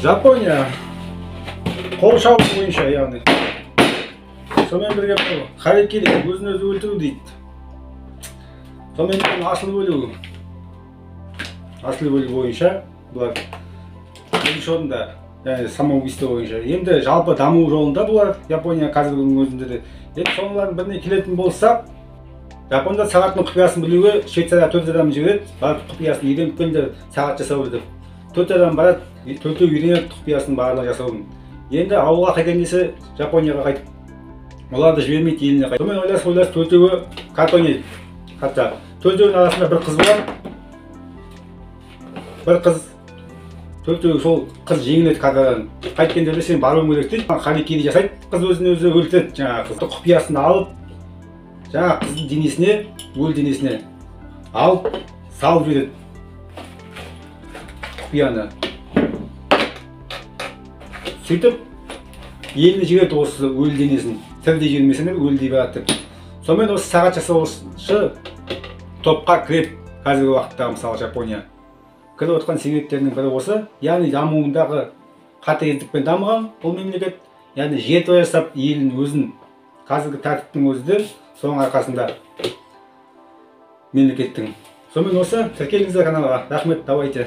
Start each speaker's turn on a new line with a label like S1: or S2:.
S1: Жапония қоршау бойынша, яғни сонымен бірге харакири, өзін өзі өлтіру дейді. Сонымен асыл бөлу бойынша бұлар бірінші орында, яғни самоубийство бойынша. Енді жалпы даму жолында бұлар Япония қазіргінің өзінде де. Енді соңылардың біріне келетін болсақ, Жапонда сағаттың құпиясын білуге Швейцария 4 адам жібереді, барып құпиясын үйреніп келді, сағат жасау деп. 4 адам барады, 4-еу үйренеді құпиясын барлығы жасауын. Енді ауылға қайтайын десе, Жапонияға қайт. Оларды жібермейді, еліне қайт. Сонымен ойлас 4-еуі карта ойнайды. Хатта 4-еудің арасында бір қыз болады. Бір қыз, 4-еу сол қыз жеңіледі картадан. Қайткенде сен баруың керек дейді. Харакири жасайды, қыз өзін өзі өлтіреді. Жаңағы қызды құпиясын алып, жаңа қыздың денесіне, өл денесіне алып, салып жібереді құпияны. Сөйтіп, еліне жібереді осы өл денесін. Тірдей жібермесеңдер, өлдей барады деп. Сонымен осы сағат жасаушы топқа кіреді қазіргі уақытта, мысалы Жапония. Кіріп отқан себептерінің бірі осы, яғни дамуындағы қатыгездікпен дамыған бұл мемлекет, яғни жертва жасап елін өзін қазіргі тәртіптің өзі де соның арқасында мемлекеттің. Сонымен осы, тіркеліңіздер каналға. Рахмет, давайте.